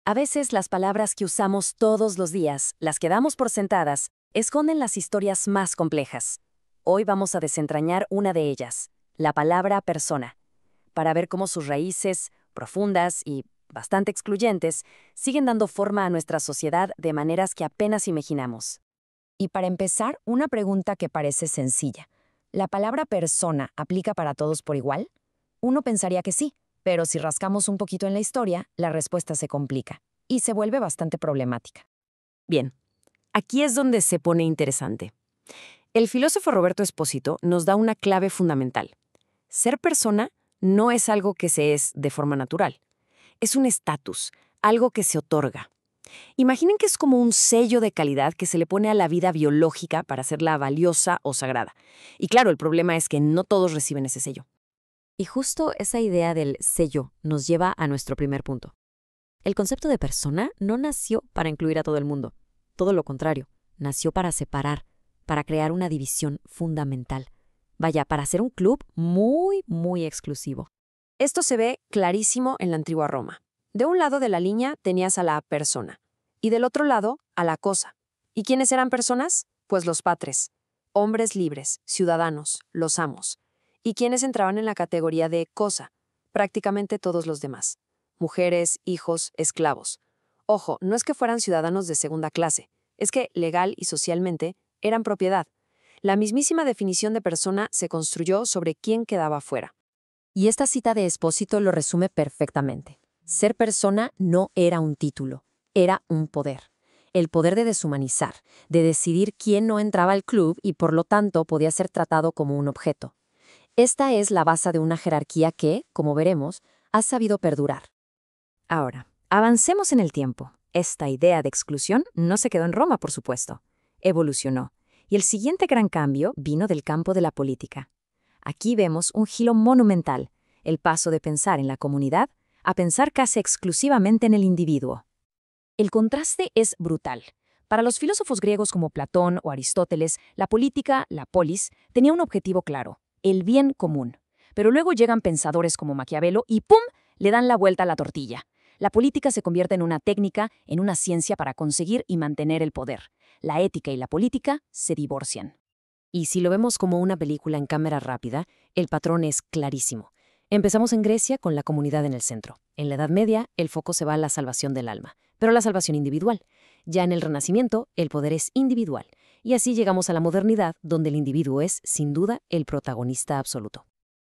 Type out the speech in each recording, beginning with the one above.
A veces las palabras que usamos todos los días, las que damos por sentadas, esconden las historias más complejas. Hoy vamos a desentrañar una de ellas, la palabra persona, para ver cómo sus raíces, profundas y bastante excluyentes, siguen dando forma a nuestra sociedad de maneras que apenas imaginamos. Y para empezar, una pregunta que parece sencilla. ¿La palabra persona aplica para todos por igual? Uno pensaría que sí, pero si rascamos un poquito en la historia, la respuesta se complica y se vuelve bastante problemática. Bien, aquí es donde se pone interesante. El filósofo Roberto Espósito nos da una clave fundamental. Ser persona no es algo que se es de forma natural. Es un estatus, algo que se otorga. Imaginen que es como un sello de calidad que se le pone a la vida biológica para hacerla valiosa o sagrada. Y claro, el problema es que no todos reciben ese sello. Y justo esa idea del sello nos lleva a nuestro primer punto. El concepto de persona no nació para incluir a todo el mundo. Todo lo contrario, nació para separar, para crear una división fundamental. Vaya, para ser un club muy, muy exclusivo. Esto se ve clarísimo en la antigua Roma. De un lado de la línea tenías a la persona y del otro lado a la cosa. ¿Y quiénes eran personas? Pues los patres, hombres libres, ciudadanos, los amos. ¿Y quiénes entraban en la categoría de cosa? Prácticamente todos los demás. Mujeres, hijos, esclavos. Ojo, no es que fueran ciudadanos de segunda clase, es que legal y socialmente eran propiedad. La mismísima definición de persona se construyó sobre quién quedaba fuera. Y esta cita de Espósito lo resume perfectamente. Ser persona no era un título, era un poder. El poder de deshumanizar, de decidir quién no entraba al club y por lo tanto podía ser tratado como un objeto. Esta es la base de una jerarquía que, como veremos, ha sabido perdurar. Ahora, avancemos en el tiempo. Esta idea de exclusión no se quedó en Roma, por supuesto. Evolucionó. Y el siguiente gran cambio vino del campo de la política. Aquí vemos un giro monumental, el paso de pensar en la comunidad a pensar casi exclusivamente en el individuo. El contraste es brutal. Para los filósofos griegos como Platón o Aristóteles, la política, la polis, tenía un objetivo claro, el bien común. Pero luego llegan pensadores como Maquiavelo y ¡pum!, le dan la vuelta a la tortilla. La política se convierte en una técnica, en una ciencia para conseguir y mantener el poder. La ética y la política se divorcian. Y si lo vemos como una película en cámara rápida, el patrón es clarísimo. Empezamos en Grecia con la comunidad en el centro. En la Edad Media, el foco se va a la salvación del alma, pero la salvación individual. Ya en el Renacimiento, el poder es individual. Y así llegamos a la modernidad, donde el individuo es, sin duda, el protagonista absoluto.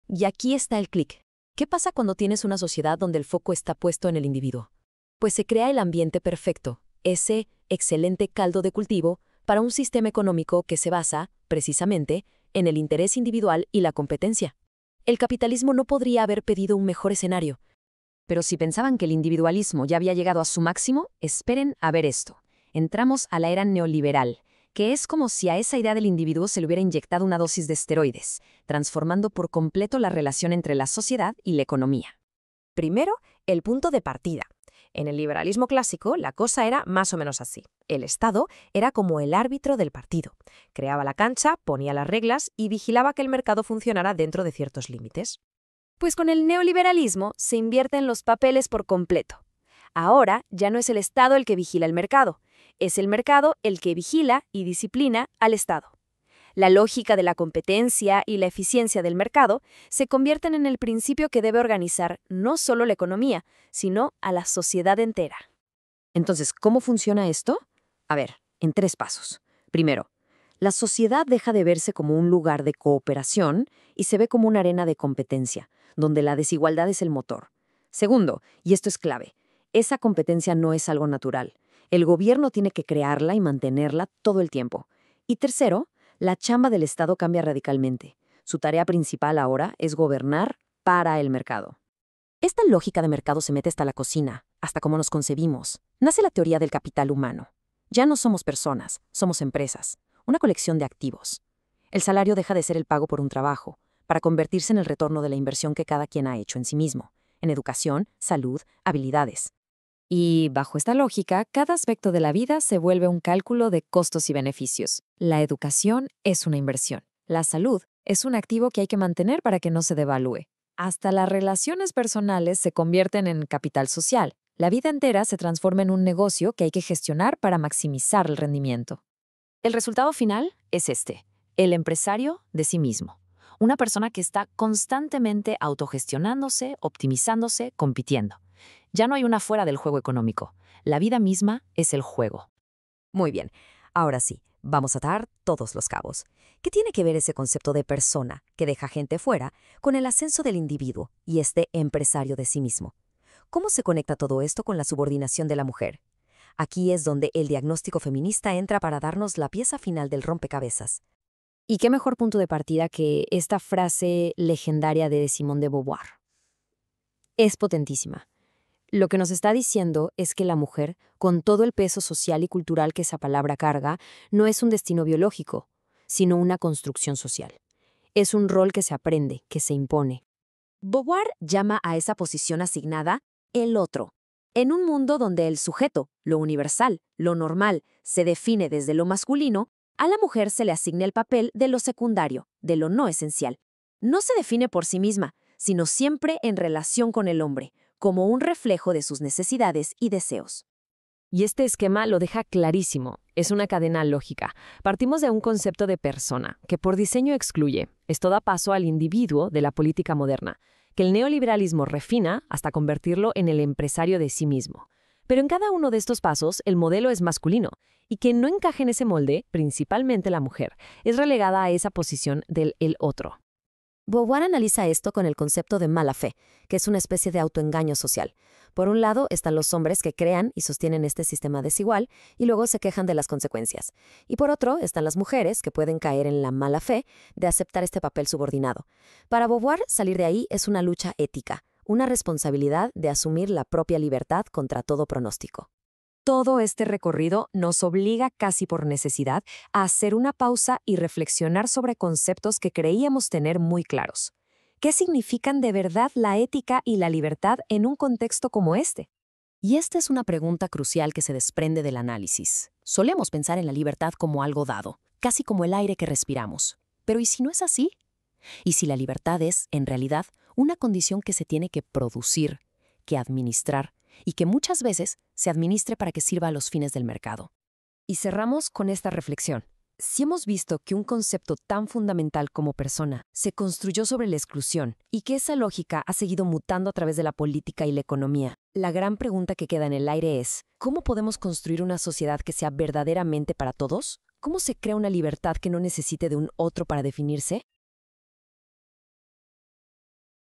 Y aquí está el clic. ¿Qué pasa cuando tienes una sociedad donde el foco está puesto en el individuo? Pues se crea el ambiente perfecto, ese excelente caldo de cultivo para un sistema económico que se basa, precisamente, en el interés individual y la competencia. El capitalismo no podría haber pedido un mejor escenario. Pero si pensaban que el individualismo ya había llegado a su máximo, esperen a ver esto. Entramos a la era neoliberal, que es como si a esa idea del individuo se le hubiera inyectado una dosis de esteroides, transformando por completo la relación entre la sociedad y la economía. Primero, el punto de partida. En el liberalismo clásico, la cosa era más o menos así. El Estado era como el árbitro del partido. Creaba la cancha, ponía las reglas y vigilaba que el mercado funcionara dentro de ciertos límites. Pues con el neoliberalismo se invierten los papeles por completo. Ahora ya no es el Estado el que vigila el mercado, es el mercado el que vigila y disciplina al Estado. La lógica de la competencia y la eficiencia del mercado se convierten en el principio que debe organizar no solo la economía, sino a la sociedad entera. Entonces, ¿cómo funciona esto? A ver, en 3 pasos. Primero, la sociedad deja de verse como un lugar de cooperación y se ve como una arena de competencia, donde la desigualdad es el motor. Segundo, y esto es clave, esa competencia no es algo natural. El gobierno tiene que crearla y mantenerla todo el tiempo. Y tercero, la chamba del Estado cambia radicalmente. Su tarea principal ahora es gobernar para el mercado. Esta lógica de mercado se mete hasta la cocina, hasta cómo nos concebimos. Nace la teoría del capital humano. Ya no somos personas, somos empresas, una colección de activos. El salario deja de ser el pago por un trabajo, para convertirse en el retorno de la inversión que cada quien ha hecho en sí mismo, en educación, salud, habilidades. Y bajo esta lógica, cada aspecto de la vida se vuelve un cálculo de costos y beneficios. La educación es una inversión. La salud es un activo que hay que mantener para que no se devalúe. Hasta las relaciones personales se convierten en capital social. La vida entera se transforma en un negocio que hay que gestionar para maximizar el rendimiento. El resultado final es este: el empresario de sí mismo. Una persona que está constantemente autogestionándose, optimizándose, compitiendo. Ya no hay una fuera del juego económico. La vida misma es el juego. Muy bien, ahora sí, vamos a atar todos los cabos. ¿Qué tiene que ver ese concepto de persona, que deja gente fuera, con el ascenso del individuo y este empresario de sí mismo? ¿Cómo se conecta todo esto con la subordinación de la mujer? Aquí es donde el diagnóstico feminista entra para darnos la pieza final del rompecabezas. ¿Y qué mejor punto de partida que esta frase legendaria de Simone de Beauvoir? Es potentísima. Lo que nos está diciendo es que la mujer, con todo el peso social y cultural que esa palabra carga, no es un destino biológico, sino una construcción social. Es un rol que se aprende, que se impone. Beauvoir llama a esa posición asignada el otro. En un mundo donde el sujeto, lo universal, lo normal, se define desde lo masculino, a la mujer se le asigna el papel de lo secundario, de lo no esencial. No se define por sí misma, sino siempre en relación con el hombre, como un reflejo de sus necesidades y deseos. Y este esquema lo deja clarísimo. Es una cadena lógica. Partimos de un concepto de persona, que por diseño excluye. Esto da paso al individuo de la política moderna, que el neoliberalismo refina hasta convertirlo en el empresario de sí mismo. Pero en cada uno de estos pasos, el modelo es masculino, y quien no encaje en ese molde, principalmente la mujer, es relegada a esa posición del el otro. Beauvoir analiza esto con el concepto de mala fe, que es una especie de autoengaño social. Por un lado están los hombres que crean y sostienen este sistema desigual y luego se quejan de las consecuencias. Y por otro están las mujeres que pueden caer en la mala fe de aceptar este papel subordinado. Para Beauvoir, salir de ahí es una lucha ética, una responsabilidad de asumir la propia libertad contra todo pronóstico. Todo este recorrido nos obliga casi por necesidad a hacer una pausa y reflexionar sobre conceptos que creíamos tener muy claros. ¿Qué significan de verdad la ética y la libertad en un contexto como este? Y esta es una pregunta crucial que se desprende del análisis. Solemos pensar en la libertad como algo dado, casi como el aire que respiramos. Pero ¿y si no es así? ¿Y si la libertad es, en realidad, una condición que se tiene que producir, que administrar, y que muchas veces se administre para que sirva a los fines del mercado? Y cerramos con esta reflexión. Si hemos visto que un concepto tan fundamental como persona se construyó sobre la exclusión y que esa lógica ha seguido mutando a través de la política y la economía, la gran pregunta que queda en el aire es: ¿cómo podemos construir una sociedad que sea verdaderamente para todos? ¿Cómo se crea una libertad que no necesite de un otro para definirse?